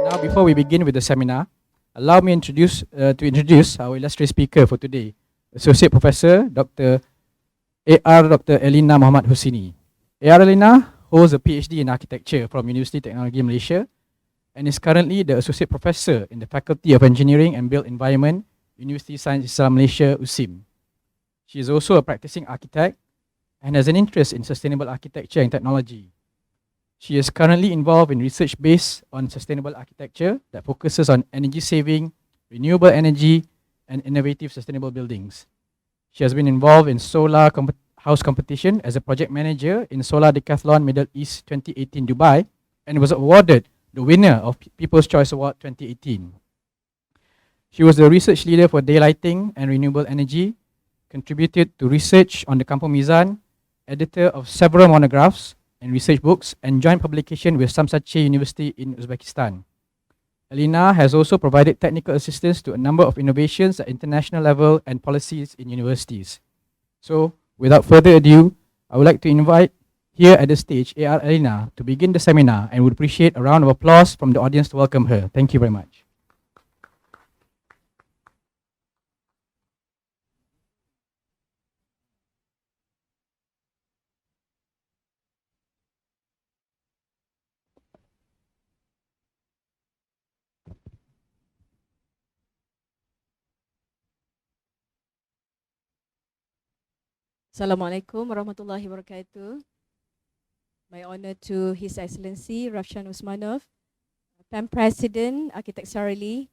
Now, before we begin with the seminar, allow me to introduce our illustrious speaker for today, Associate Professor Dr. Dr. Elina Mohd Husini. Elina holds a PhD in Architecture from University Technology Malaysia and is currently the Associate Professor in the Faculty of Engineering and Built Environment, University Science Islam Malaysia, USIM. She is also a practicing architect and has an interest in sustainable architecture and technology. She is currently involved in research based on sustainable architecture that focuses on energy saving, renewable energy, and innovative sustainable buildings. She has been involved in house competition as a project manager in Solar Decathlon Middle East 2018 Dubai and was awarded the winner of People's Choice Award 2018. She was the research leader for daylighting and renewable energy, contributed to research on the Kampung Mizan, editor of several monographs and research books, and joint publication with Samsache University in Uzbekistan. Elina has also provided technical assistance to a number of innovations at international level and policies in universities. So, without further ado, I would like to invite here at the stage Elina to begin the seminar and would appreciate a round of applause from the audience to welcome her. Thank you very much. Assalamualaikum warahmatullahi wabarakatuh. My honor to His Excellency Rafshan Usmanov, PAM President, Architect Sarali,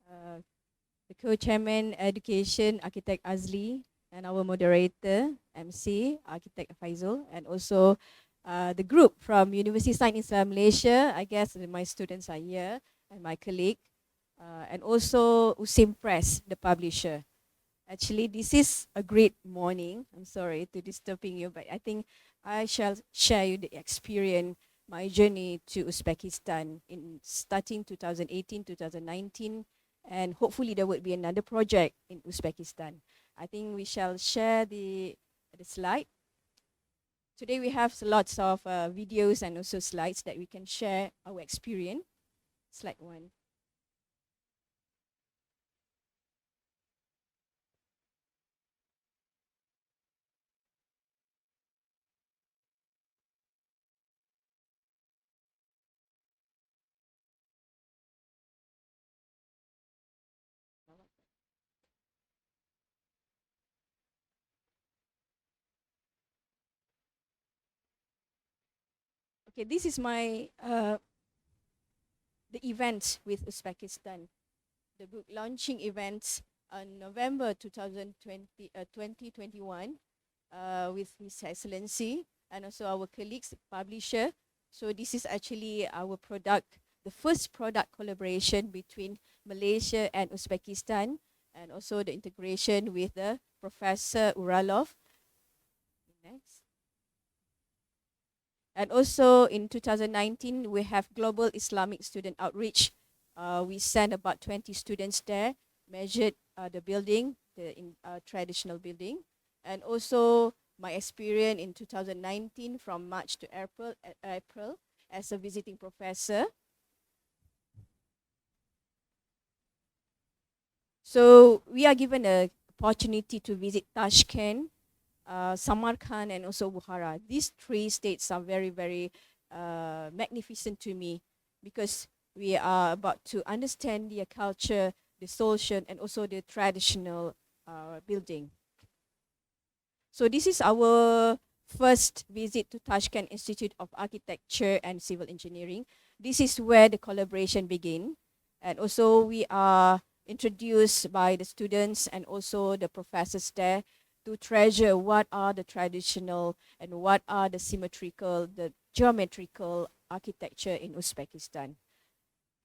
the Co-Chairman Education, Architect Azli, and our moderator, MC, Architect Faizul, and also the group from University Science Islam Malaysia. I guess my students are here, and my colleague, and also USIM Press, the publisher. Actually, this is a great morning. I'm sorry to disturbing you, but I think I shall share you the experience, my journey to Uzbekistan in starting 2018, 2019, and hopefully there would be another project in Uzbekistan. I think we shall share the slide. Today we have lots of videos and also slides that we can share our experience. Slide 1. Okay, this is my the events with Uzbekistan, the book launching events on November 2021 with His Excellency and also our colleagues, publisher. So this is actually our product, the first product collaboration between Malaysia and Uzbekistan, and also the integration with the Professor Uralov. Next. And also in 2019, we have Global Islamic Student Outreach. We sent about 20 students there, measured the building, the traditional building. And also my experience in 2019 from March to April as a visiting professor. So we are given an opportunity to visit Tashkent, Samarkand, and also Bukhara. These three states are very, very magnificent to me because we are about to understand their culture, the social, and also the traditional building. So this is our first visit to Tashkent Institute of Architecture and Civil Engineering. This is where the collaboration began. And also we are introduced by the students and also the professors there to treasure what are the traditional and what are the symmetrical, the geometrical architecture in Uzbekistan.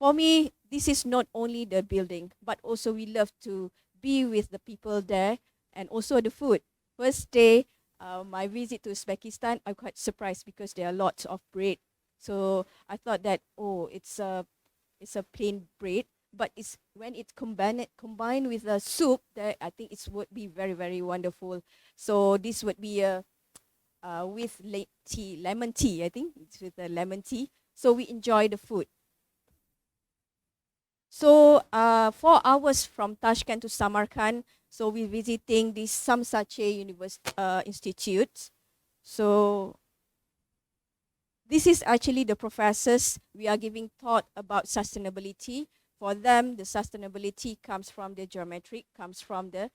For me, this is not only the building, but also we love to be with the people there and also the food. First day, my visit to Uzbekistan, I'm quite surprised because there are lots of bread. So I thought that, oh, it's a plain bread, but it's when it's combined with a soup, that I think it would be very, very wonderful. So this would be a with lemon tea. I think it's with the lemon tea. So we enjoy the food. So 4 hours from Tashkent to Samarkand. So we're visiting the Samsache Institute. So this is actually the professors. We are giving thought about sustainability. For them, the sustainability comes from the geometric, comes from the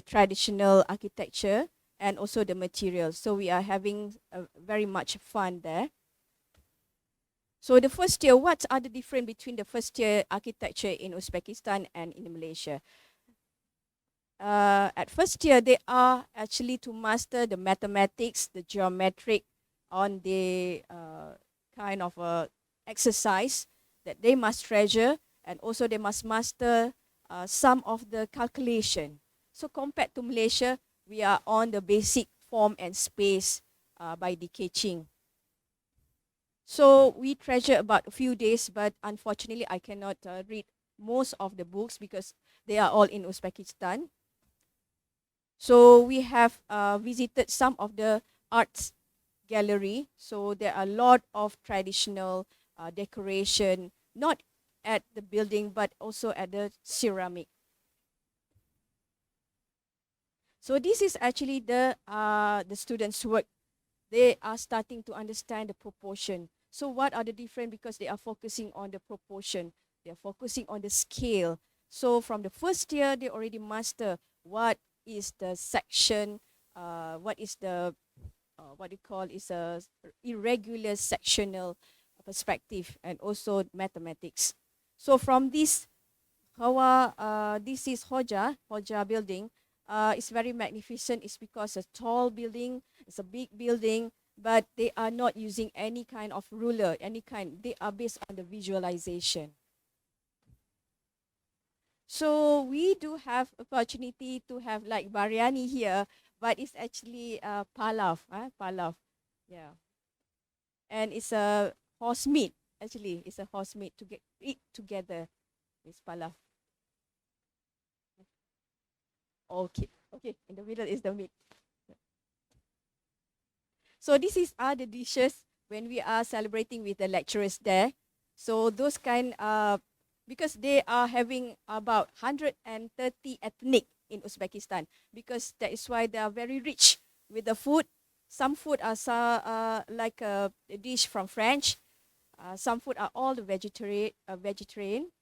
traditional architecture, and also the materials. So we are having very much fun there. So the first year, what are the difference between the first year architecture in Uzbekistan and in Malaysia? At first year, they are actually to master the mathematics, the geometric on the kind of exercise that they must treasure, and also they must master some of the calculation. So compared to Malaysia, we are on the basic form and space by decaying. So we treasure about a few days, but unfortunately, I cannot read most of the books because they are all in Uzbekistan. So we have visited some of the arts gallery. So there are a lot of traditional decoration, not at the building, but also at the ceramic. So this is actually the students' work. They are starting to understand the proportion. So what are the different? Because they are focusing on the proportion. They are focusing on the scale. So from the first year, they already master what is the section, what is the what you call is a irregular sectional perspective, and also mathematics. So from this this is Hoja building. It's very magnificent. It's because a tall building, it's a big building, but they are not using any kind of ruler, any kind. They are based on the visualization. So we do have opportunity to have like biryani here, but it's actually palaf, yeah, and it's a horse meat. Actually, it's a horse meat to get eat together with palaf. Okay, okay. In the middle is the meat. So this is are the dishes when we are celebrating with the lecturers there. So those kind because they are having about 130 ethnic in Uzbekistan, because that is why they are very rich with the food. Some food are like a dish from French. Some food are all the vegetarian.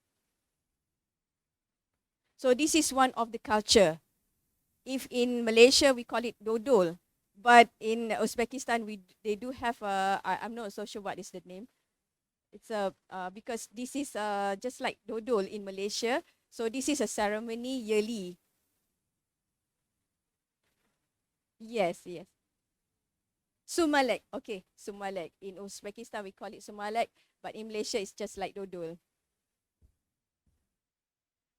So this is one of the culture. If in Malaysia we call it dodol, but in Uzbekistan they do have I'm not so sure what is the name. It's a because this is just like dodol in Malaysia. So this is a ceremony yearly. Yes, yes. Sumalek. Okay, Sumalek. In Uzbekistan we call it Sumalek, but in Malaysia it's just like dodol.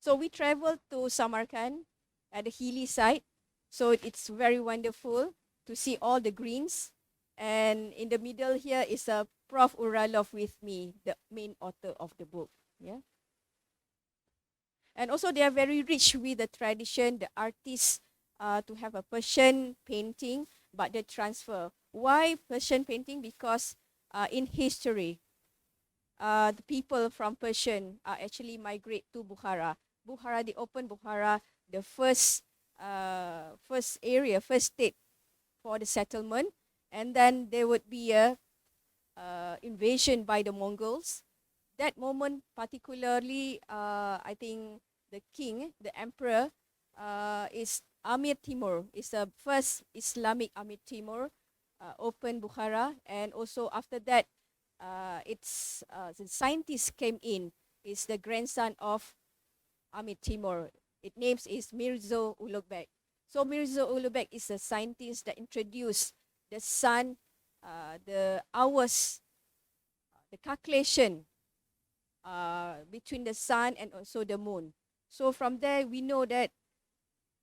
So we traveled to Samarkand at the hilly side. So it's very wonderful to see all the greens. And in the middle here is a Prof Uralov with me, the main author of the book. Yeah. And also they are very rich with the tradition, the artists to have a Persian painting, but they transfer. Why Persian painting? Because in history, the people from Persian actually migrate to Bukhara. Bukhara, they opened Bukhara, the first area, first state for the settlement, and then there would be a invasion by the Mongols. That moment, particularly, I think the king, the emperor, is Amir Timur. Is the first Islamic Amir Timur opened Bukhara, and also after that, the scientist came in. Is the grandson of Amir Timur. Its name is Mirza Ulugh. So Mirza Ulugh is a scientist that introduced the sun, the hours, the calculation between the sun and also the moon. So from there we know that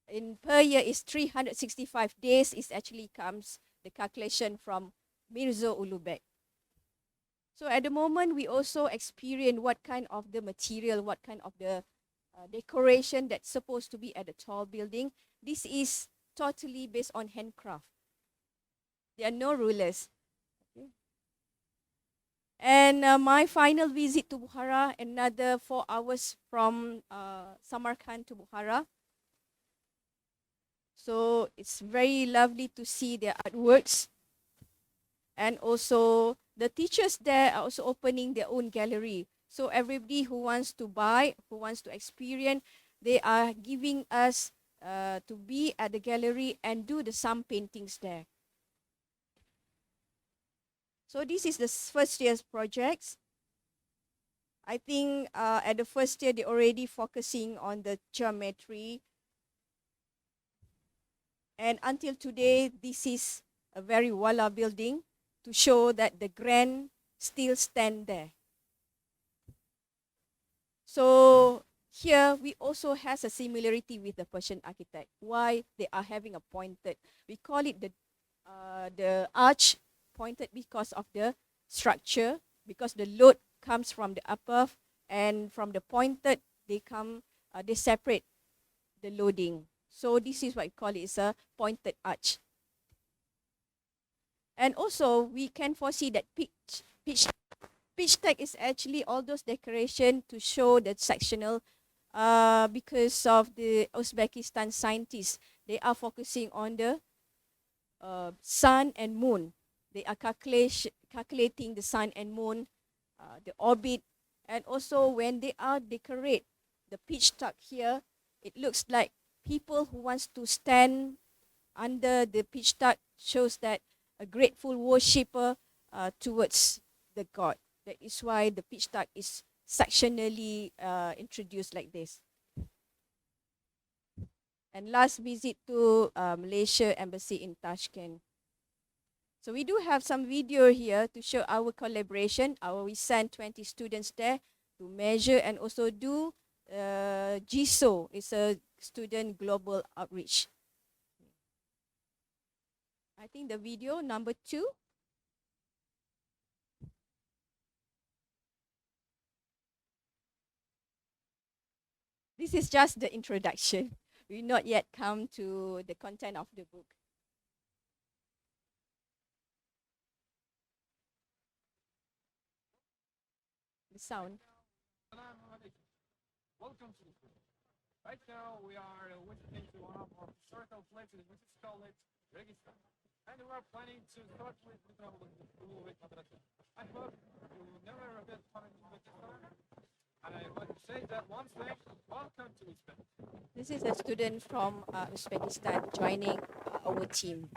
in per year is 365 days. Is actually comes the calculation from Mirza Ulugh. So at the moment we also experience what kind of the material, what kind of the decoration that's supposed to be at a tall building. This is totally based on handcraft. There are no rulers. Okay. And my final visit to Bukhara, another 4 hours from Samarkand to Bukhara. So it's very lovely to see their artworks. And also the teachers there are also opening their own gallery. So everybody who wants to buy, who wants to experience, they are giving us to be at the gallery and do some paintings there. So this is the first year's projects. I think at the first year, they're already focusing on the geometry. And until today, this is a very wala building to show that the grand still stand there. So here we also has a similarity with the Persian architect. Why they are having a pointed? We call it the arch pointed because of the structure, because the load comes from the upper, and from the pointed they separate the loading. So this is what we call it, is a pointed arch. And also we can foresee that pitch deck is actually all those decoration to show the sectional because of the Uzbekistan scientists. They are focusing on the sun and moon. They are calculating the sun and moon, the orbit, and also when they are decorate the pitch dark here, it looks like people who wants to stand under the pitch dark, shows that a grateful worshipper towards the god. That is why the pitch dark is sectionally introduced like this. And last visit to Malaysia Embassy in Tashkent. So we do have some video here to show our collaboration. We sent 20 students there to measure and also do GSO, it's a student global outreach. I think the video number 2. This is just the introduction. We not yet come to the content of the book. The sound. Welcome to the school. Right now we are visiting to one of our historical places, which is called Registan. And we are planning to start with the travel of the school with Madrasa. I hope you will never regret coming to Uzbekistan. And I want to say that one thing, welcome to Uzbekistan. This is a student from Uzbekistan joining our team.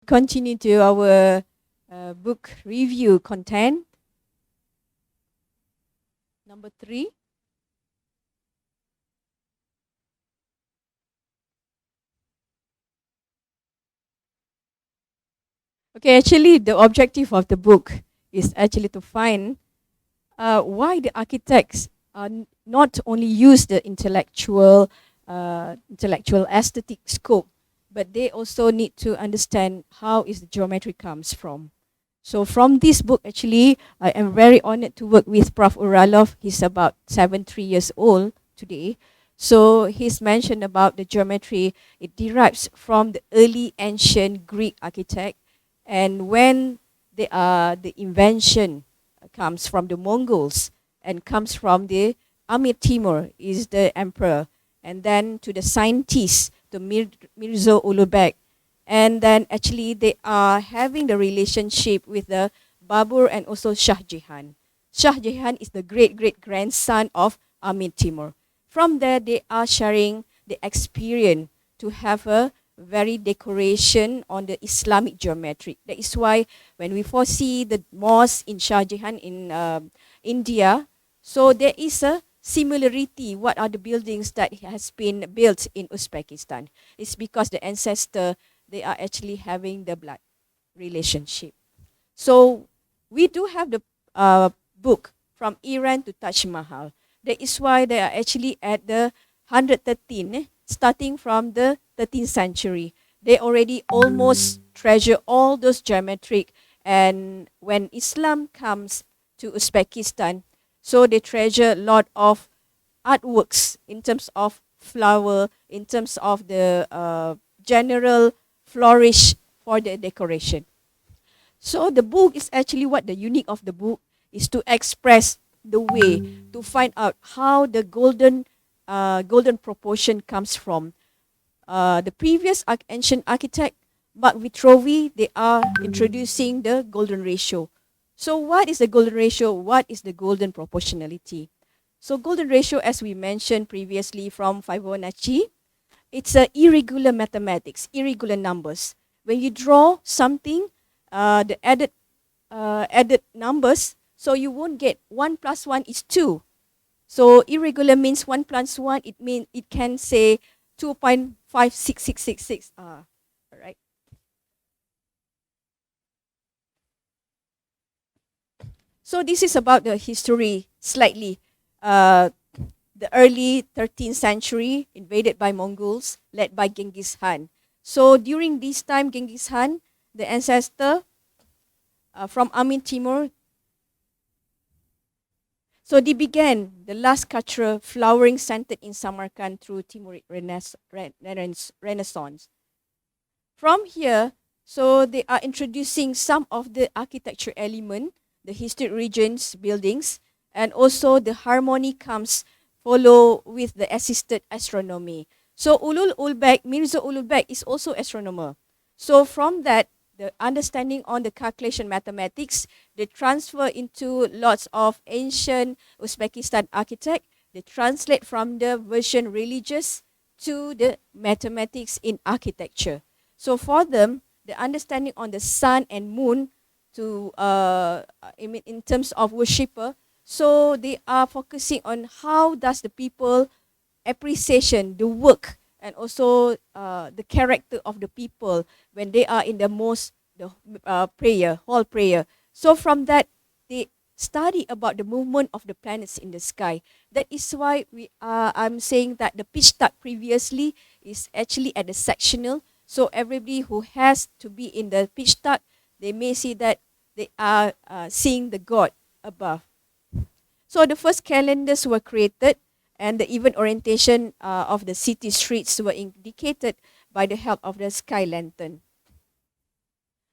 continue to our book review content. Number 3. Okay, actually, the objective of the book is actually to find why the architects not only use the intellectual aesthetic scope, but they also need to understand how is the geometry comes from. So from this book, actually, I am very honored to work with Prof. Uralov. He's about 73 years old today. So he's mentioned about the geometry. It derives from the early ancient Greek architect, and when the invention comes from the Mongols and comes from the Amir Timur is the emperor, and then to the scientists, to Mirza Ulugh, and then actually they are having the relationship with the Babur and also Shah Jahan. Shah Jahan is the great-great-grandson of Amir Timur. From there, they are sharing the experience to have a very decoration on the Islamic geometry. That is why when we foresee the mosque in Shah Jahan in India, so there is a similarity. What are the buildings that has been built in Uzbekistan? It's because the ancestor, they are actually having the blood relationship. So we do have the book from Iran to Taj Mahal. That is why they are actually at the 113, starting from the 13th century. They already almost treasure all those geometric, and when Islam comes to Uzbekistan, so they treasure a lot of artworks in terms of flower, in terms of the general flourish for the decoration. So the book is actually what the unique of the book is to express the way to find out how the golden proportion comes from. The previous ancient architect, Mark Vitruvi, they are introducing the golden ratio. So what is the golden ratio? What is the golden proportionality? So golden ratio, as we mentioned previously from Fibonacci, it's a irregular mathematics, irregular numbers. When you draw something, the added numbers, so you won't get 1 plus 1 is 2. So irregular means 1 plus 1, it can say 2.56666. All right. So this is about the history slightly. The early 13th century, invaded by Mongols, led by Genghis Khan. So during this time, Genghis Khan, the ancestor from Amir Timur, so they began the last cultural flowering centered in Samarkand through Timurid Renaissance. From here, so they are introducing some of the architecture element, the historic regions, buildings, and also the harmony comes follow with the assisted astronomy. So Mirza Ulugh is also astronomer. So from that, the understanding on the calculation mathematics, they transfer into lots of ancient Uzbekistan architect. They translate from the version religious to the mathematics in architecture. So for them, the understanding on the sun and moon to in terms of worshipper, so they are focusing on how does the people appreciation the work and also the character of the people when they are in the whole prayer. So from that, they study about the movement of the planets in the sky. That is why I'm saying that the pitch dark previously is actually at the sectional. So everybody who has to be in the pitch dark, they may see that they are seeing the God above. So the first calendars were created, and the event orientation of the city streets were indicated by the help of the sky lantern.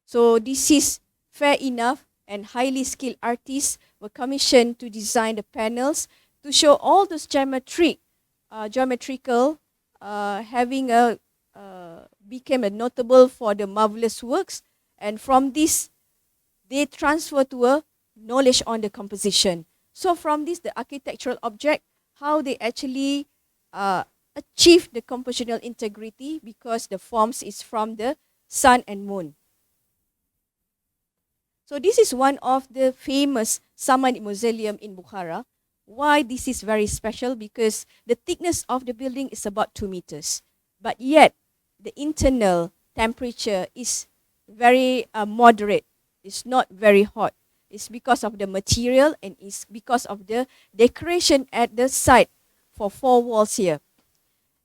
So this is fair enough, and highly skilled artists were commissioned to design the panels to show all those geometrical having a became a notable for the marvelous works, and from this they transfer to a knowledge on the composition. So from this, the architectural object, how they actually achieve the compositional integrity, because the forms is from the sun and moon. So this is one of the famous Samanid Mausoleum in Bukhara. Why this is very special? Because the thickness of the building is about 2 meters. But yet, the internal temperature is very moderate. It's not very hot. It's because of the material and it's because of the decoration at the side for 4 walls here.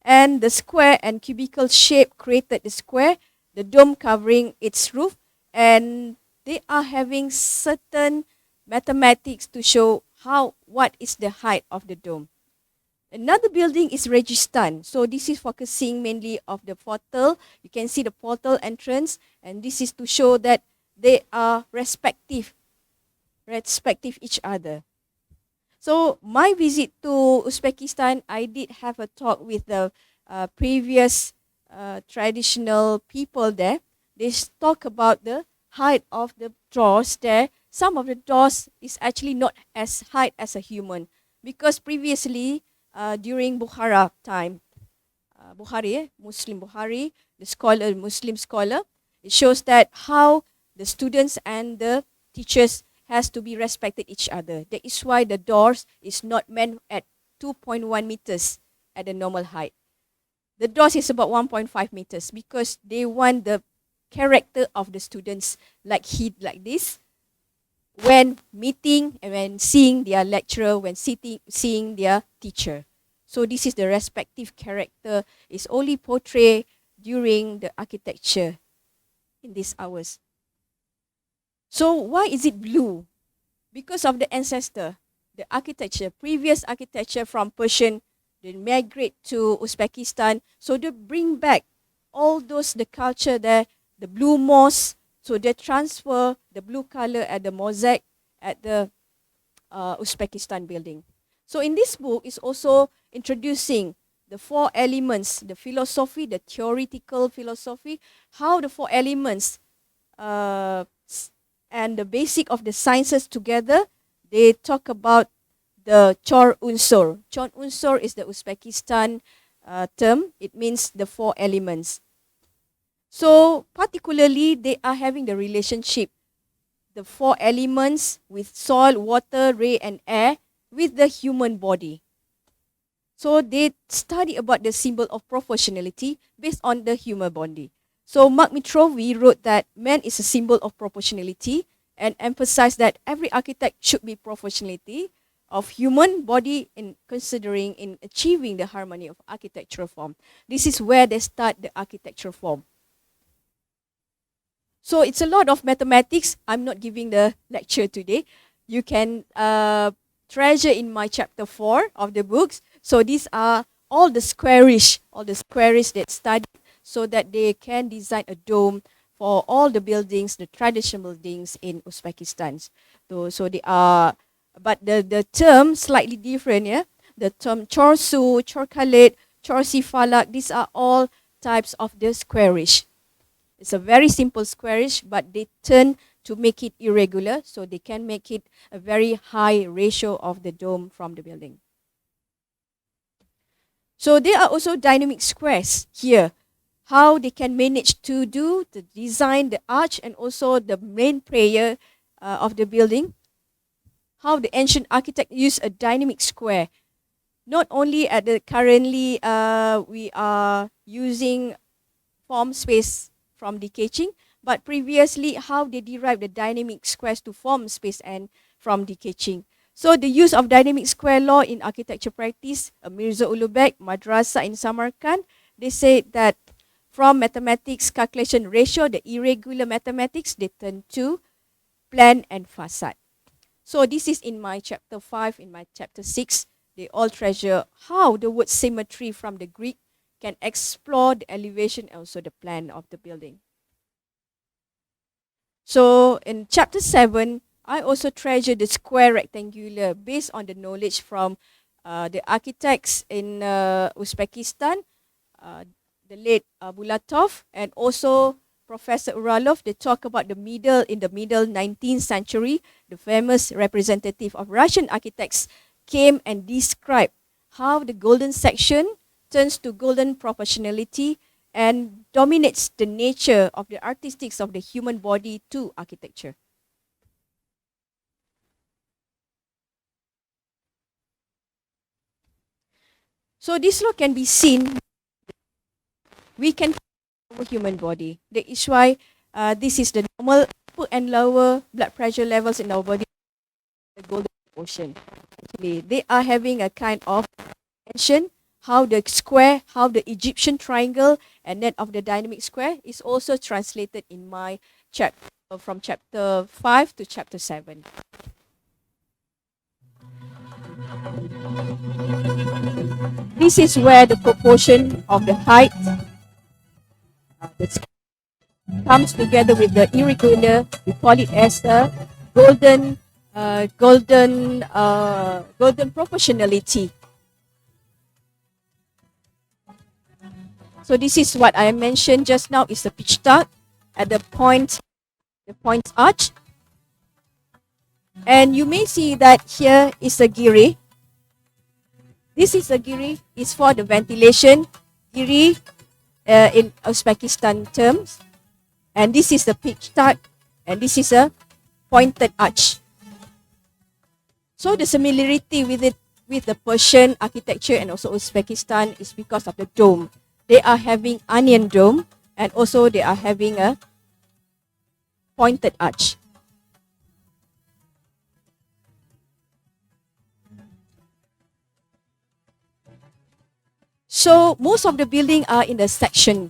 And the square and cubical shape created the square, the dome covering its roof, and they are having certain mathematics to show what is the height of the dome. Another building is Registan. So this is focusing mainly of the portal. You can see the portal entrance, and this is to show that they are respective each other. So my visit to Uzbekistan, I did have a talk with the previous traditional people there. They talk about the height of the doors there. Some of the doors is actually not as high as a human, because previously during Bukhara time, Muslim Bukhari, the Muslim scholar, it shows that how the students and the teachers has to be respected each other. That is why the doors is not meant at 2.1 meters at the normal height. The doors is about 1.5 meters because they want the character of the students like this when meeting and when seeing their lecturer, when seeing their teacher. So this is the respective character is only portrayed during the architecture in these hours. So why is it blue? Because of the ancestor, the architecture, previous architecture from Persian, they migrate to Uzbekistan. So they bring back all those, the culture there, the blue moss. So they transfer the blue color at the mosaic at the Uzbekistan building. So in this book is also introducing the 4 elements, the philosophy, the theoretical philosophy, how the 4 elements and the basic of the sciences together. They talk about the chor unsur. Chor unsur is the Uzbekistan term. It means the 4 elements. So particularly they are having the relationship, the 4 elements with soil, water, rain and air with the human body. So they study about the symbol of proportionality based on the human body. So Mark Mitrovi wrote that man is a symbol of proportionality and emphasized that every architect should be proportionality of human body in considering in achieving the harmony of architectural form. This is where they start the architectural form. So it's a lot of mathematics. I'm not giving the lecture today. You can treasure in my chapter 4 of the books. So these are all the squarish that study so that they can design a dome for all the buildings, the traditional buildings in Uzbekistan. So they are, but the term slightly different, yeah. The term chorsu, chorkalit, chorsi falak, these are all types of the squarish. It's a very simple squarish, but they turn to make it irregular, so they can make it a very high ratio of the dome from the building. So there are also dynamic squares here. How they can manage to do the design, the arch, and also the main prayer of the building. How the ancient architect used a dynamic square. Not only at the currently we are using form space from decaying, but previously how they derived the dynamic squares to form space and from decaying. So the use of dynamic square law in architecture practice, Mirza Ulubek, Madrasa in Samarkand, they say that from mathematics calculation ratio, the irregular mathematics, they turn to plan and facade. So this is in my chapter 5, in my chapter 6, they all treasure how the word symmetry from the Greek can explore the elevation and also the plan of the building. So in chapter 7, I also treasure the square rectangular based on the knowledge from the architects in Uzbekistan, the late Bulatov, and also Professor Uralov. They talk about in the middle 19th century, the famous representative of Russian architects came and described how the golden section turns to golden proportionality and dominates the nature of the artistics of the human body to architecture. So this law can be seen. We can our human body. That is why this is the normal upper and lower blood pressure levels in our body. The golden proportion. Actually, they are having a kind of mention how the square, how the Egyptian triangle, and that of the dynamic square is also translated in my chapter from chapter 5 to chapter 7. This is where the proportion of the height comes together with the irregular. We call it as the golden proportionality. So this is what I mentioned just now is the pitch dark at the point arch. And you may see that here is a giri. This is a giri, is for the ventilation. Giri in Uzbekistan terms. And this is the pitch dark, and this is a pointed arch. So the similarity with it, with the Persian architecture and also Uzbekistan, is because of the dome. They are having onion dome, and also they are having a pointed arch. So most of the building are in the sectional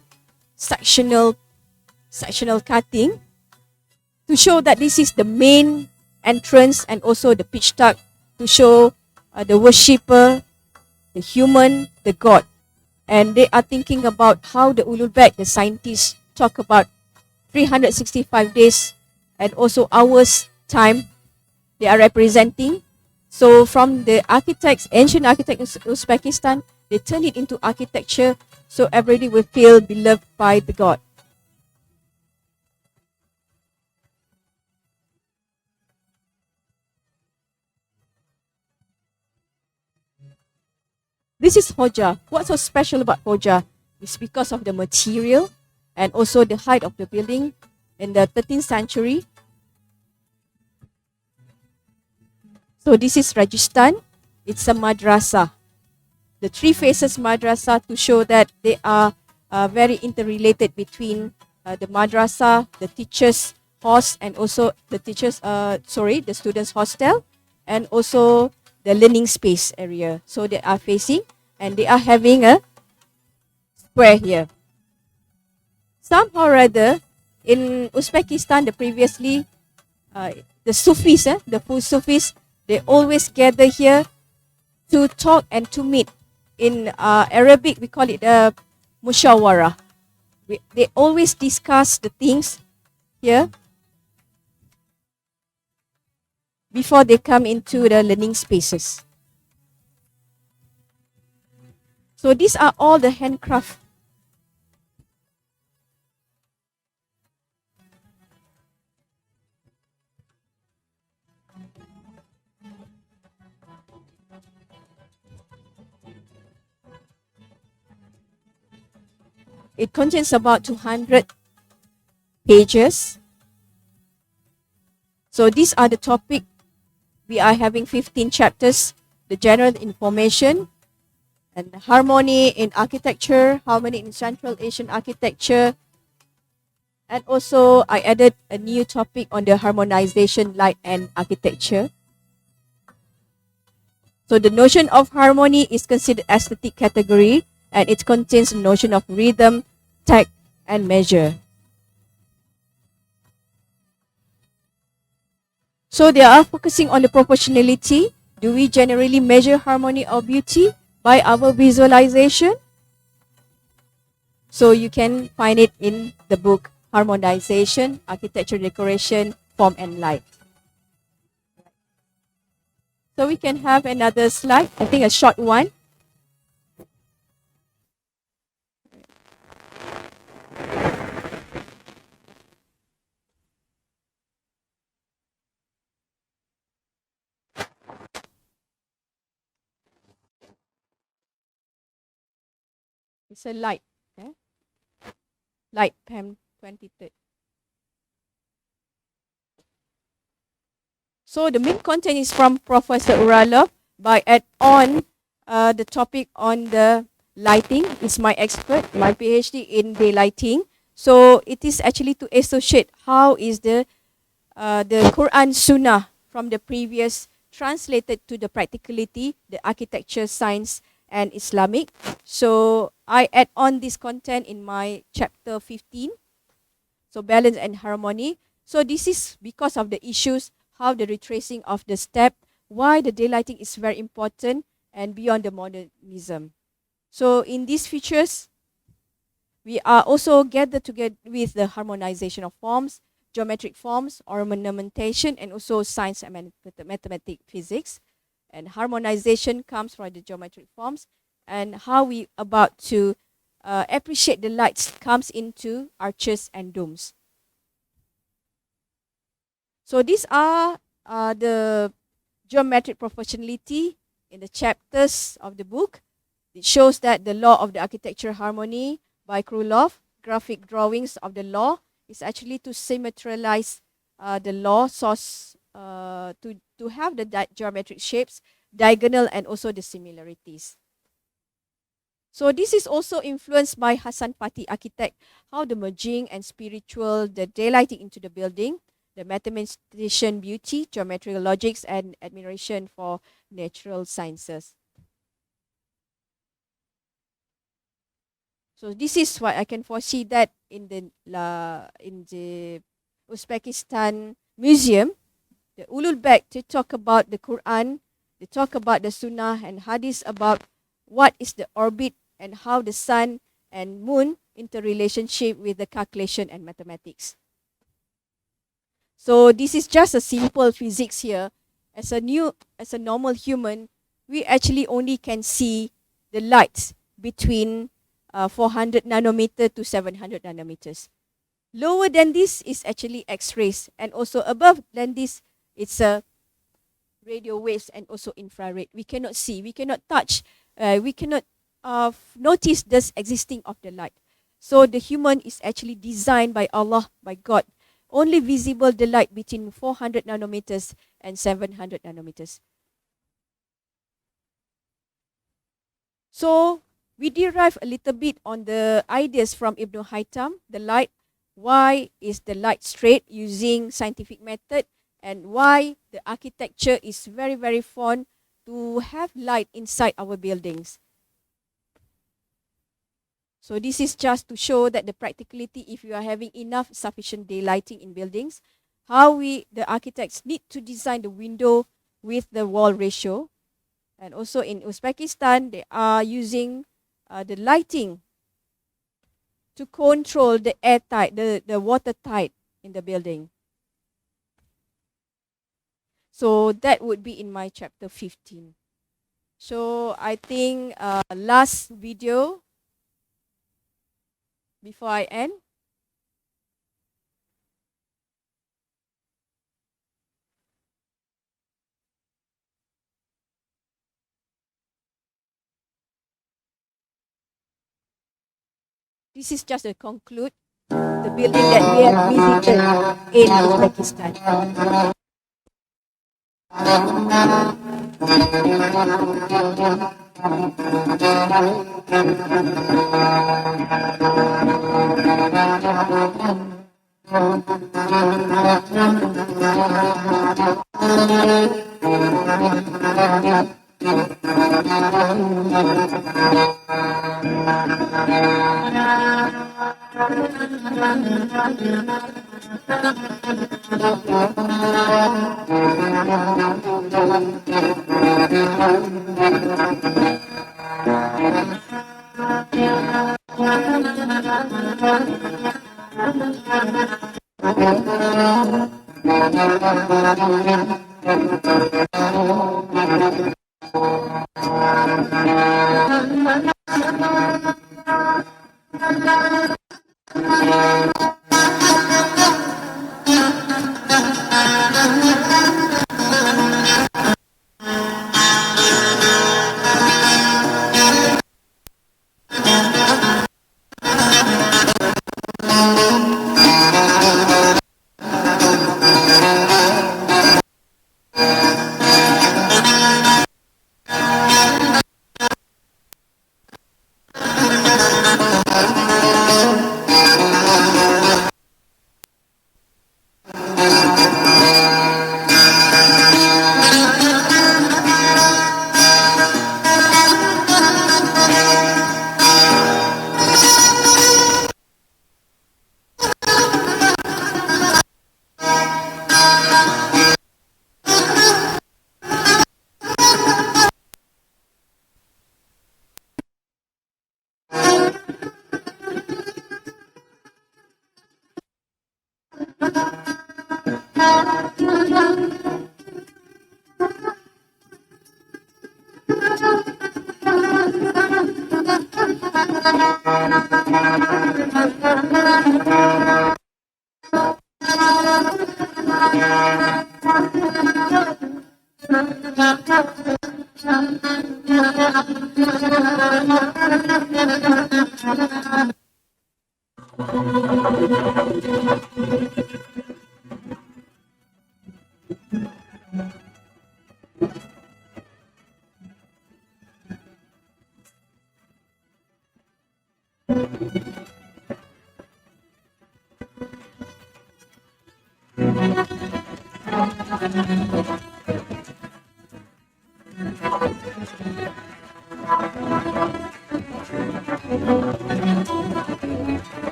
cutting to show that this is the main entrance, and also the pitch dark to show the worshipper, the human, the god. And they are thinking about how the Ululbek, the scientists, talk about 365 days and also hours time they are representing. So from the architects, ancient architects in Uzbekistan, they turn it into architecture so everybody will feel beloved by the god. This is Hoja. What's so special about Hoja? It's because of the material and also the height of the building in the 13th century. So this is Rajasthan. It's a madrasa. The three faces madrasa to show that they are very interrelated between the madrasa, the teachers' house, and also the the students' hostel, and also the learning space area. So they are facing, and they are having a square here. Somehow or other, in Uzbekistan, the Sufis, the full Sufis, they always gather here to talk and to meet. In Arabic, we call it mushawara. They always discuss the things here before they come into the learning spaces. So these are all the handcraft. It contains about 200 pages. So these are the topic. We are having 15 chapters. The general information and harmony in architecture, harmony in Central Asian architecture. And also I added a new topic on the harmonization, light and architecture. So the notion of harmony is considered aesthetic category, and it contains the notion of rhythm, tact, and measure. So they are focusing on the proportionality. Do we generally measure harmony or beauty by our visualization? So you can find it in the book Harmonization, Architecture, Decoration, Form and Light. So we can have another slide, I think a short one. It's a light, light PAM 23rd. So the main content is from Professor Uralov by add-on the topic on the lighting. It's my expert, my PhD in daylighting. So it is actually to associate how is the Quran Sunnah from the previous translated to the practicality, the architecture, science, and Islamic. So I add on this content in my chapter 15. So balance and harmony. So this is because of the issues, how the retracing of the step, why the daylighting is very important and beyond the modernism. So in these features, we are also gathered together with the harmonization of forms, geometric forms, ornamentation, and also science and mathematics, physics. And harmonization comes from the geometric forms, and how we about to appreciate the lights comes into arches and domes. So these are the geometric proportionality in the chapters of the book. It shows that the law of the architecture harmony by Krylov, graphic drawings of the law, is actually to symmetralize the law source to have the geometric shapes, diagonal, and also the similarities. So this is also influenced by Hassan Pati architect, how the merging and spiritual, the daylighting into the building, the mathematician beauty, geometrical logics, and admiration for natural sciences. So this is what I can foresee that in the Uzbekistan museum, the Ulul Beg, to talk about the Quran, they talk about the Sunnah and Hadith about what is the orbit and how the sun and moon interrelationship with the calculation and mathematics. So this is just a simple physics here. As a normal human, we actually only can see the lights between 400 nanometer to 700 nanometers. Lower than this is actually X-rays, and also above than this, it's a radio waves and also infrared. We cannot see, we cannot touch, we cannot notice this existing of the light. So the human is actually designed by Allah, by God. Only visible the light between 400 nanometers and 700 nanometers. So we derive a little bit on the ideas from Ibn Haytham, the light. Why is the light straight using scientific method, and why the architecture is very, very fond to have light inside our buildings. So this is just to show that the practicality, if you are having enough sufficient daylighting in buildings, how the architects need to design the window with the wall ratio. And also in Uzbekistan, they are using the lighting to control the airtight, the watertight in the building. So that would be in my chapter 15. So I think last video before I end. This is just to conclude the building that we have visited in Uzbekistan.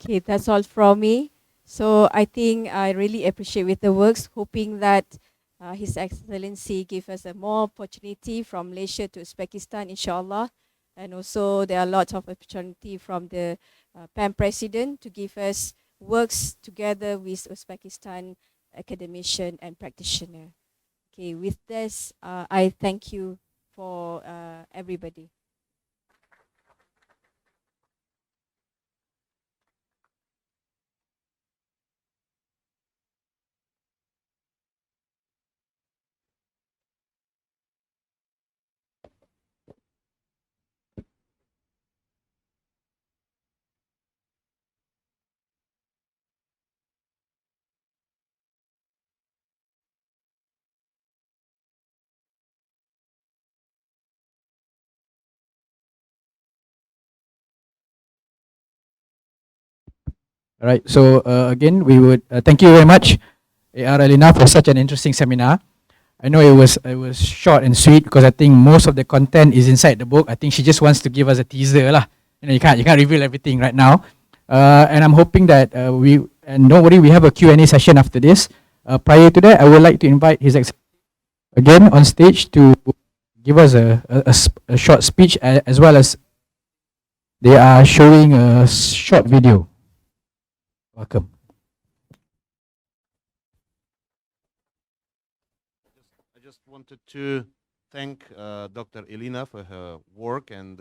Okay, that's all from me. So I think I really appreciate with the works, hoping that His Excellency give us a more opportunity from Malaysia to Uzbekistan, inshallah. And also there are lots of opportunity from the PAM President to give us works together with Uzbekistan academician and practitioner. Okay, with this, I thank you for everybody. All right. So again, we would thank you very much, AR Elina, for such an interesting seminar. I know it was short and sweet because I think most of the content is inside the book. I think she just wants to give us a teaser lah. You can't reveal everything right now. And I'm hoping that we and don't worry, we have a Q&A session after this. Prior to that, I would like to invite His Excellency again on stage to give us a short speech, as well as they are showing a short video. Welcome. I just wanted to thank Dr. Elina for her work, and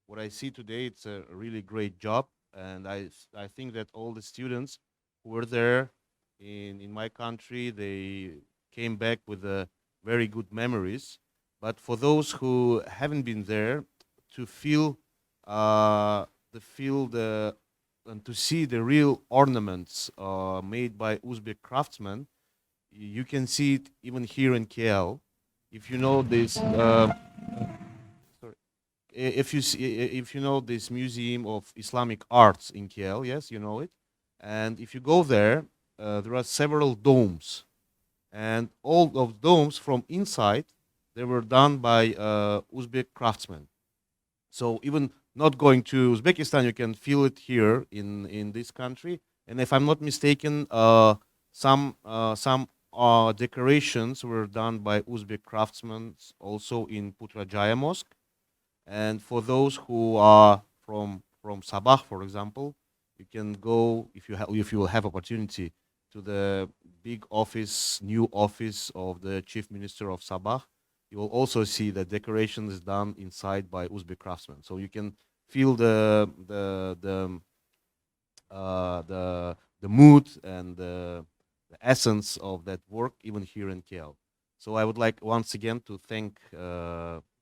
what I see today, it's a really great job. And I think that all the students who were there in my country, they came back with very good memories. But for those who haven't been there, to feel the and to see the real ornaments made by Uzbek craftsmen, you can see it even here in KL. If you know this, sorry, if you know this Museum of Islamic Arts in KL, yes, you know it. And if you go there, there are several domes, and all of domes from inside, they were done by Uzbek craftsmen. So even not going to Uzbekistan, you can feel it here in this country. And if I'm not mistaken, some decorations were done by Uzbek craftsmen also in Putrajaya Mosque. And for those who are from Sabah, for example, you can go if you will have opportunity to the big office, new office of the chief minister of Sabah. You will also see the decoration is done inside by Uzbek craftsmen. So you can feel the mood and the essence of that work even here in KL. So I would like once again to thank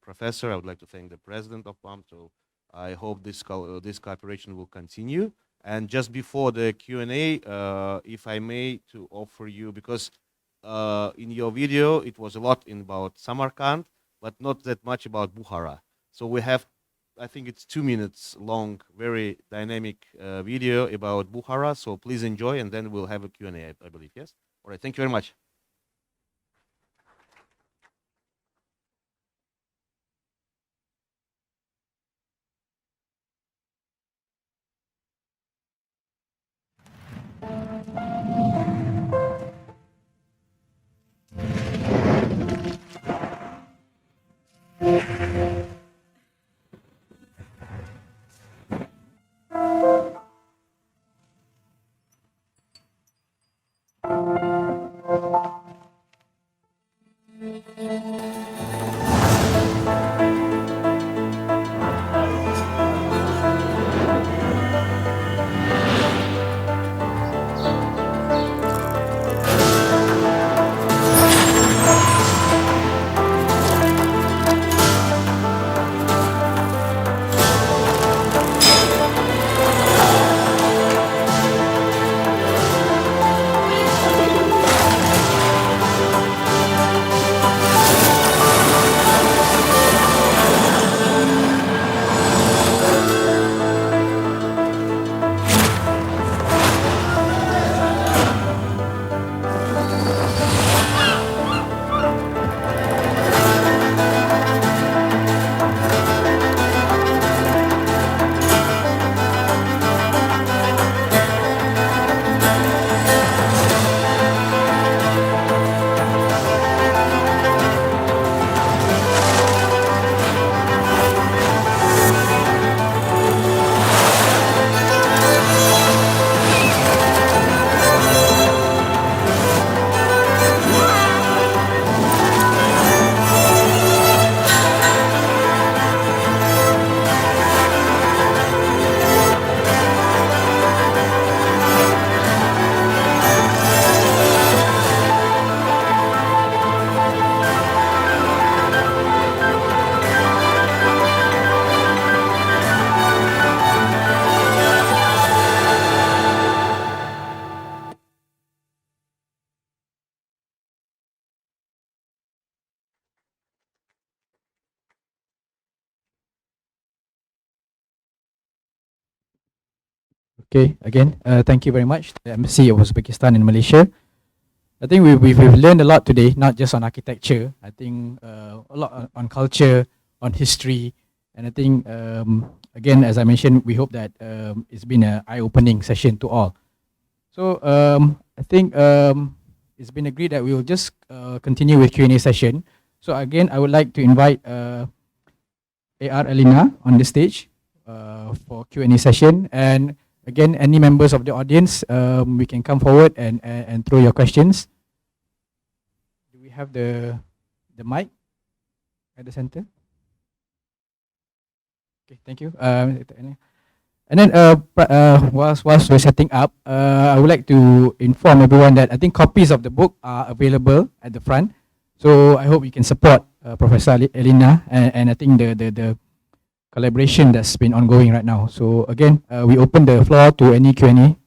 Professor. I would like to thank the president of PAM. So I hope this cooperation will continue. And just before the Q&A, if I may, to offer you, because in your video it was a lot about Samarkand, but not that much about Bukhara. So we have, I think it's 2 minutes long, very dynamic video about Bukhara. So please enjoy, and then we'll have a Q&A, I believe. Yes. All right. Thank you very much. Okay, again, thank you very much, the Embassy of Uzbekistan in Malaysia. I think we've learned a lot today, not just on architecture. I think a lot on culture, on history, and I think again, as I mentioned, we hope that it's been an eye-opening session to all. So I think it's been agreed that we will just continue with Q&A session. So again, I would like to invite AR Elina on the stage for Q&A session, and again, any members of the audience, we can come forward and throw your questions. Do we have the mic at the center? Okay, thank you. And then whilst we're setting up, I would like to inform everyone that I think copies of the book are available at the front. So I hope you can support Professor Elina, and I think the collaboration that's been ongoing right now. So again, we open the floor to any Q&A.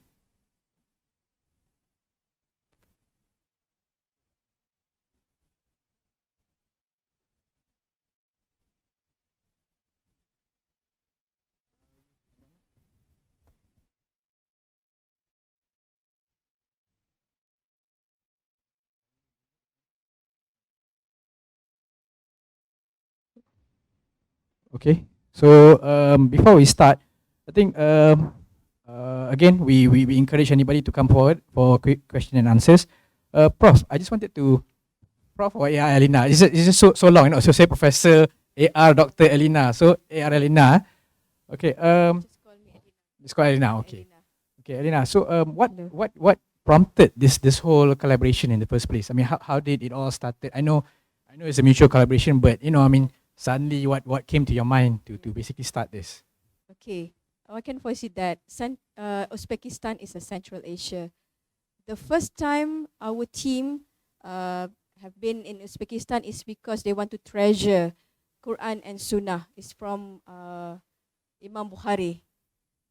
Okay, so before we start, I think again we encourage anybody to come forward for quick question and answers. Prof, I just wanted to, Prof or AR Elina, it's just so long, you know. So say Professor AR Dr. Elina, so AR Elina. Okay, Just call me Elina. it's called Elina. Okay, Elina. okay, Elina. So Hello. what prompted this whole collaboration in the first place? I mean, how did it all started? I know it's a mutual collaboration, but you know, I mean, suddenly what came to your mind to basically start this? Okay, I can foresee that Uzbekistan is a Central Asia. The first time our team have been in Uzbekistan is because they want to treasure Quran and Sunnah. It's from Imam Bukhari.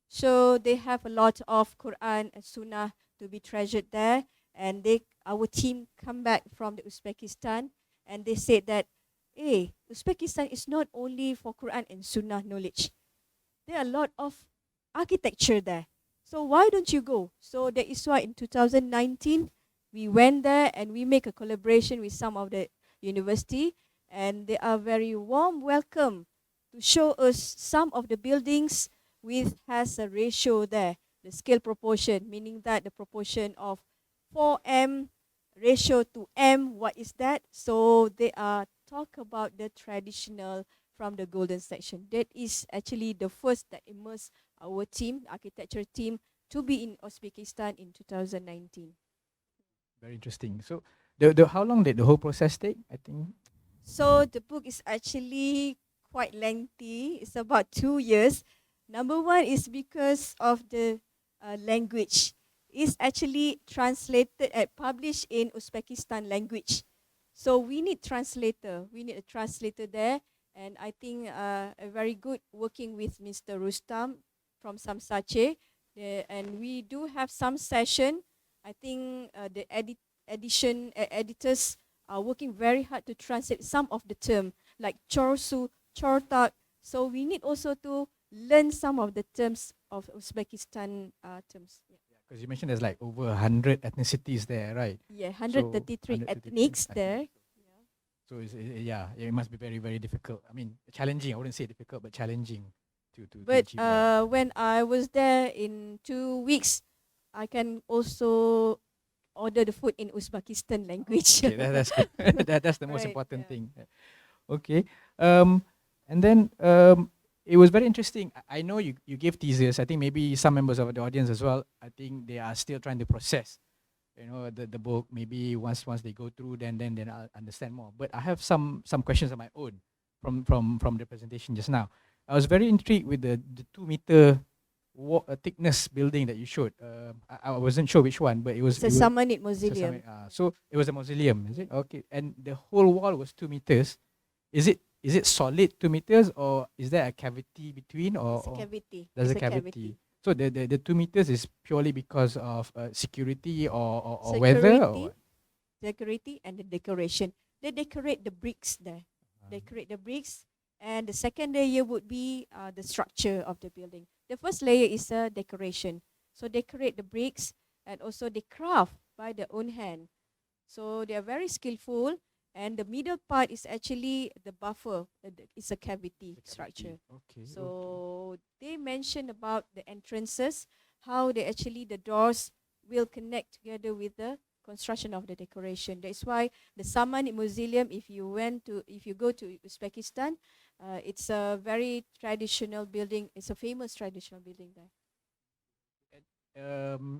So they have a lot of Quran and Sunnah to be treasured there. And our team come back from the Uzbekistan, and they said that, hey, Uzbekistan is not only for Quran and Sunnah knowledge. There are a lot of architecture there. So why don't you go? So that is why in 2019, we went there and we make a collaboration with some of the university, and they are very warm welcome to show us some of the buildings with has a ratio there, the scale proportion, meaning that the proportion of 4M ratio to M, what is that? So they are talk about the traditional from the golden section. That is actually the first that immersed our team, architecture team, to be in Uzbekistan in 2019. Very interesting. So the how long did the whole process take? I think. So the book is actually quite lengthy. It's about 2 years. Number one is because of the language. It's actually translated and published in Uzbekistan language. So we need translator. We need a translator there. And I think a very good working with Mr. Rustam from Samsache. And we do have some session. I think the editors are working very hard to translate some of the term like chorsu, chortak. So we need also to learn some of the terms of Uzbekistan terms. Because you mentioned there's like over 100 ethnicities there, right? Yeah, So, 133 133 ethnics there. So yeah, it must be very, very difficult. I mean, challenging. I wouldn't say difficult, but challenging to But achieve that. when I was there in 2 weeks, I can also order the food in Uzbekistan language. Okay, that's good. That's the most Right, important yeah. thing. Okay. And then it was very interesting. I know you gave teasers. I think maybe some members of the audience as well. I think they are still trying to process, you know, the book. Maybe once they go through, then I'll understand more. But I have some questions of my own from the presentation just now. I was very intrigued with the 2 meter thickness building that you showed. I wasn't sure which one, but it was. It's a it was Samanid it's a Mausoleum. so it was a mausoleum, is it? Okay. And the whole wall was 2 meters. Is it solid 2 meters, or is there a cavity between, It's a or cavity. there's It's a cavity? So the 2 meters is purely because of security or weather, or what? Security and the decoration. They decorate the bricks there. Decorate the bricks, and the second layer would be the structure of the building. The first layer is a decoration. So they create the bricks and also they craft by their own hand. So they are very skillful, and the middle part is actually the buffer. It's a cavity structure. Okay. So they mentioned about the entrances, how they actually the doors will connect together with the construction of the decoration. That's why the Saman Museum, if you go to Uzbekistan, it's a very traditional building. It's a famous traditional building there.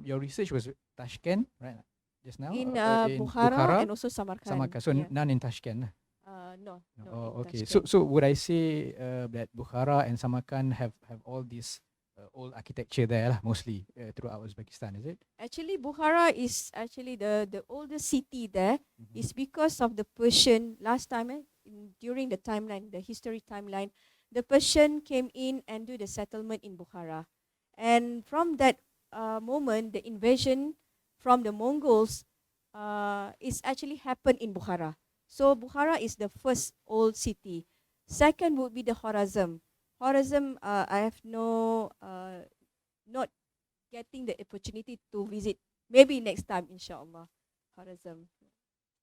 Your research was Tashkent, right? Just now In in Bukhara and also Samarkand. Samarkand. So Yeah. none in Tashkent. No, No. no. Oh, in okay. Tashkent. So would I say that Bukhara and Samarkand have all this old architecture there lah, mostly throughout Uzbekistan, is it? Actually, Bukhara is actually the oldest city there. Mhm. Is because of the Persian last time during the timeline, the history timeline, the Persian came in and do the settlement in Bukhara, and from that moment, the invasion from the Mongols is actually happened in Bukhara. So Bukhara is the first old city. Second would be the Khorazm. Khorazm, I have not getting the opportunity to visit. Maybe next time, inshallah. Khorazm.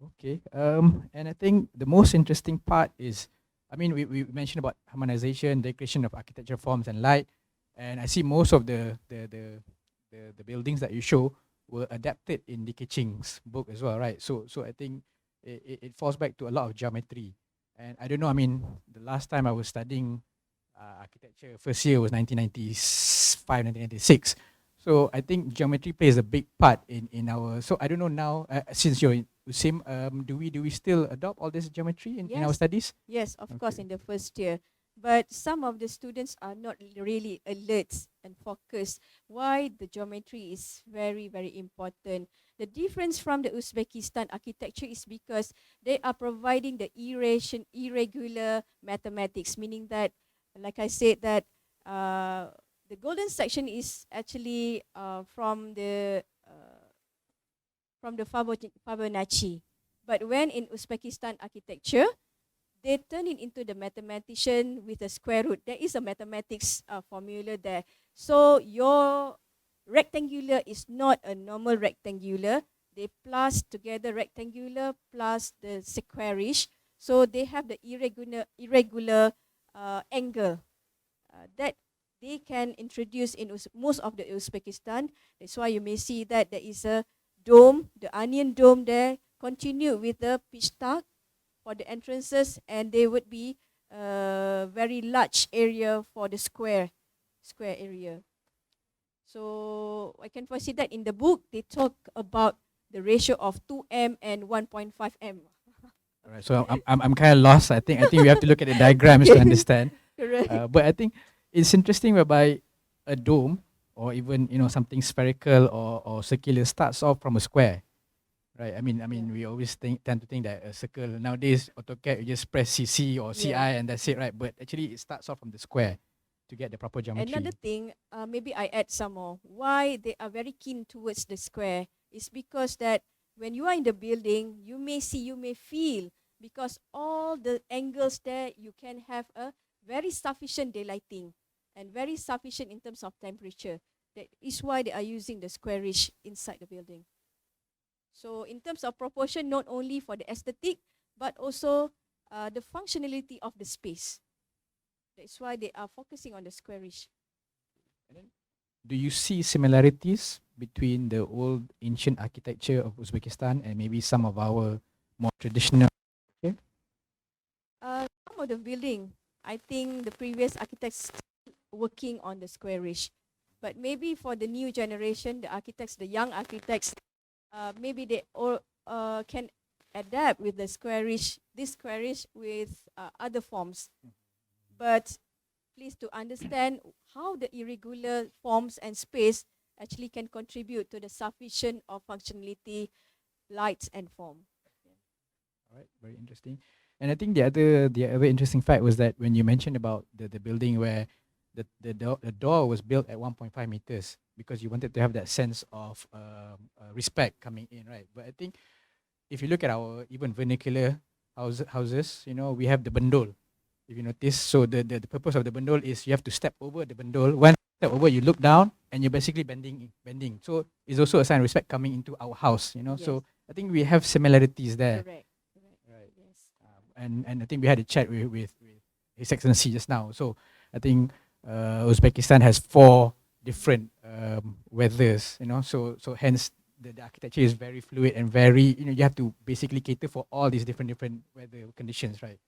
Okay. And I think the most interesting part is, I mean, we mentioned about harmonization, decoration of architecture forms and light, and I see most of the buildings that you show were adapted in Li Keqing's book as well, right? So I think it falls back to a lot of geometry, and I don't know. I mean, the last time I was studying architecture, first year was 1995, 1996. So I think geometry plays a big part in our. So I don't know now. Since you're in same, do we still adopt all this geometry in our Yes. studies? Yes, of course, Okay. in the first year. But some of the students are not really alert and focused. Why the geometry is very, very important. The difference from the Uzbekistan architecture is because they are providing the irregular mathematics, meaning that, like I said, that the golden section is actually from the Fibonacci. But when in Uzbekistan architecture, they turn it into the mathematician with a square root. There is a mathematics formula there. So your rectangular is not a normal rectangular. They plus together rectangular plus the squarish. So they have the irregular angle that they can introduce in most of the Uzbekistan. That's why you may see that there is a dome, the onion dome there, continue with the pitch dark for the entrances, and there would be a very large area for the square area. So I can foresee that in the book they talk about the ratio of 2m and 1.5m. All right. So I'm kind of lost. I think we have to look at the diagrams to understand. Correct. But I think it's interesting whereby a dome or even something spherical or circular starts off from a square, right? I mean, we always tend to think that a circle nowadays AutoCAD you just press CC or CI Yeah. and that's it, right? But actually it starts off from the square to get the proper geometry. Another thing, maybe I add some more. Why they are very keen towards the square is because that when you are in the building, you may see, you may feel, because all the angles there, you can have a very sufficient daylighting and very sufficient in terms of temperature. That is why they are using the squarish inside the building. So in terms of proportion, not only for the aesthetic, but also the functionality of the space. That's why they are focusing on the squarish. Do you see similarities between the old ancient architecture of Uzbekistan and maybe some of our more traditional? Some of the building, I think the previous architects working on the squarish, but maybe for the new generation, the architects, the young architects, maybe they all can adapt with the squarish, this squarish with other forms. But please to understand how the irregular forms and space actually can contribute to the sufficient of functionality, lights and form. All right, very interesting. And I think the other interesting fact was that when you mentioned about the building where the door was built at 1.5 meters because you wanted to have that sense of respect coming in, right? But I think if you look at our even vernacular houses, we have the bendol. If you notice, so the purpose of the bendol is you have to step over the bendol when step over, you look down, and you're basically bending. So it's also a sign of respect coming into our house, you know. Yes. So I think we have similarities there. Correct. Correct. Right. Yes. And I think we had a chat with His Excellency just now. So I think Uzbekistan has 4 different weathers, you know. So hence the architecture is very fluid and very, you know, you have to basically cater for all these different weather conditions, right?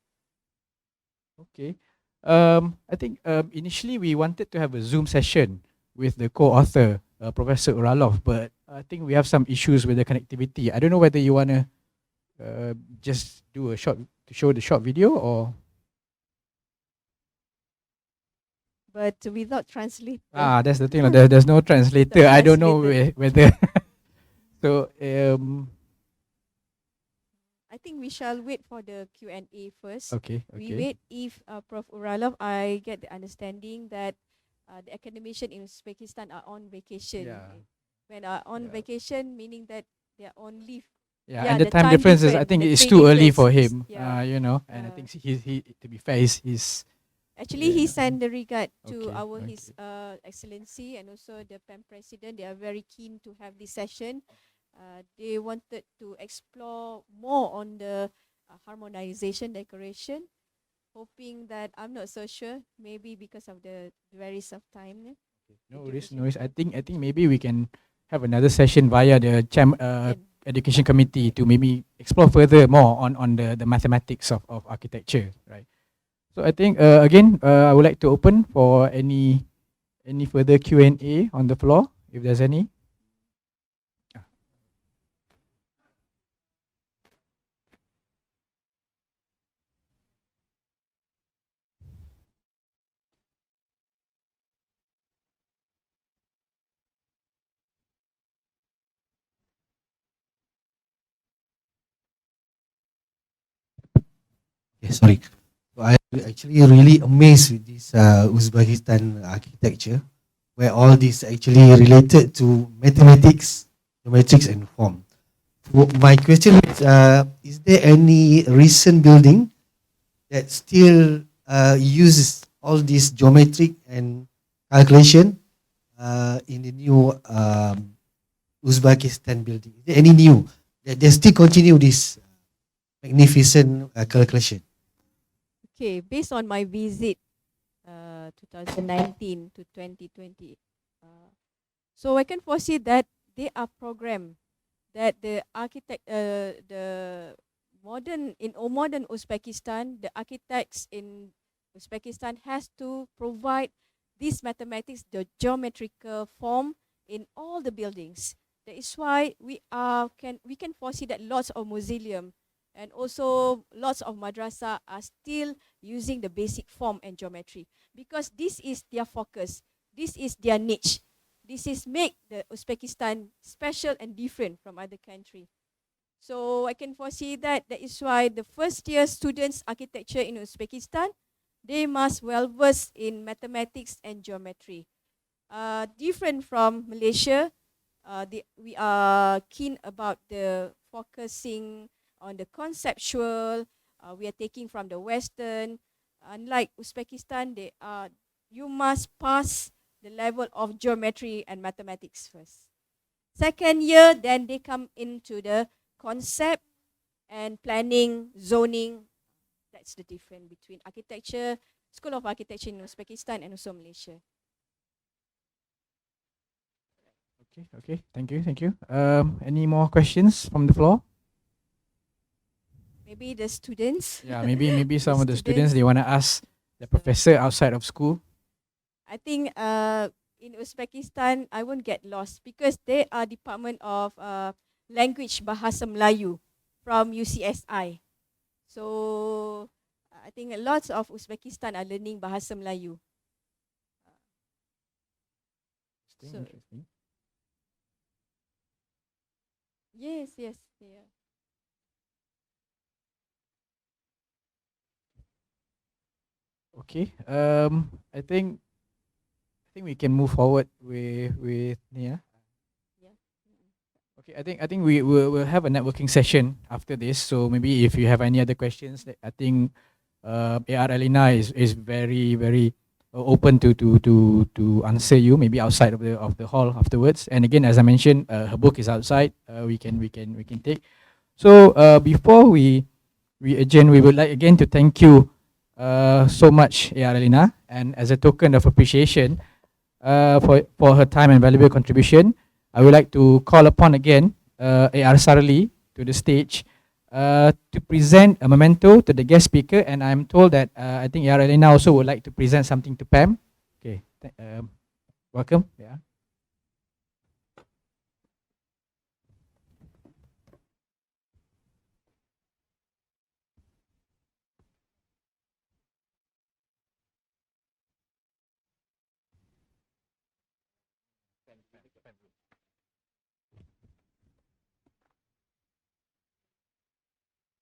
Okay. I think initially we wanted to have a Zoom session with the co-author, Professor Uralov, but I think we have some issues with the connectivity. I don't know whether you wanna just do a short to show the short video or But without translator. that's the thing. There's no translator. I don't know whether so I think we shall wait for the Q&A first. okay. We wait if Prof. Uralov, I get the understanding that the academicians in Uzbekistan are on vacation. Yeah. When are on Yeah. vacation, meaning that they are on leave. Yeah, Yeah, and the the time time difference is, I different, think the it's three too early for difference is- him. yeah. You know, and I think he to be fair, he's Actually, he Yeah. sent the regard to Okay, His Excellency and also the PEM President. They are very keen to have this session. They wanted to explore more on the harmonization decoration, hoping that I'm not so sure. Maybe because of the varies of time. no the worries, duration. no worries. I think maybe we can have another session via the Can. education committee to maybe explore further more on the mathematics of architecture, right? So I think again I would like to open for any further Q&A on the floor if there's any. Ah, Yeah, sorry. So I actually really amazed with this Uzbekistan architecture, where all this actually related to mathematics, geometrics, and form. My question is there any recent building that still uses all this geometric and calculation in the new Uzbekistan building? Is there any new that they still continue this magnificent calculation? Okay, based on my visit 2019 to 2020, so I can foresee that they are programmed that the modern Uzbekistan, the architects in Uzbekistan has to provide this mathematics, the geometrical form in all the buildings. That is why we can foresee that lots of museum and also lots of madrasa are still using the basic form and geometry because this is their focus, this is their niche, this is make the Uzbekistan special and different from other country. So I can foresee that is why the first year students architecture in Uzbekistan, they must well versed in mathematics and geometry. Different from Malaysia, we are keen about the focusing on the conceptual. We are taking from the Western. Unlike Uzbekistan, you must pass the level of geometry and mathematics first. Second year, then they come into the concept and planning, zoning. That's the difference between architecture, School of Architecture in Uzbekistan and also Malaysia. Okay. Thank you. Any more questions from the floor? Maybe the students. Yeah, maybe some of the students students. they wanna ask the professor outside of school. I think in Uzbekistan, I won't get lost because they are Department of Language Bahasa Melayu from UCSI. So I think lots of Uzbekistan are learning Bahasa Melayu. So- Interesting. Yes. Yeah. Okay. I think we can move forward with Nia. Yeah. Okay. I think we'll have a networking session after this. So maybe if you have any other questions, I think AR Elina is very open to answer you, maybe outside of the hall afterwards. And again, as I mentioned, her book is outside. We can take. So before we adjourn, we would like again to thank you so much, Elina, and as a token of appreciation for her time and valuable contribution, I would like to call upon again AR Sarali to the stage to present a memento to the guest speaker, and I'm told that I think AR Elina also would like to present something to Pam. Okay, welcome. Yeah.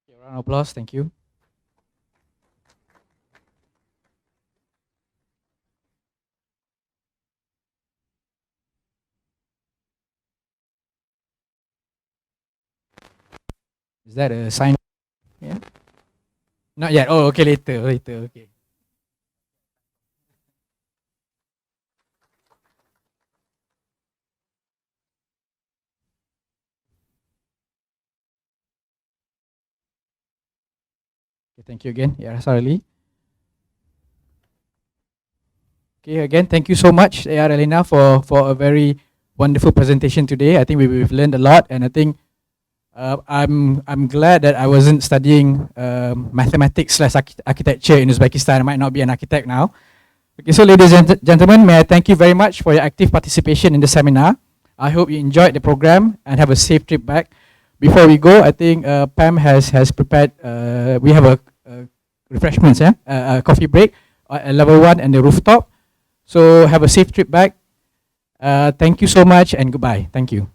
Okay, round of applause. Thank you. Is that a sign? Yeah. Not yet. Oh, okay. Later. Okay. Okay, thank you again, AR Sarali. Okay, again, thank you so much, AR Elina, for a very wonderful presentation today. I think we've learned a lot, and I think I'm glad that I wasn't studying mathematics slash architecture in Uzbekistan. I might not be an architect now. Okay, so ladies and gentlemen, may I thank you very much for your active participation in the seminar. I hope you enjoyed the program and have a safe trip back. Before we go, I think Pam has prepared, we have a refreshments, a coffee break at level 1 and the rooftop. So have a safe trip back. Thank you so much and goodbye. Thank you.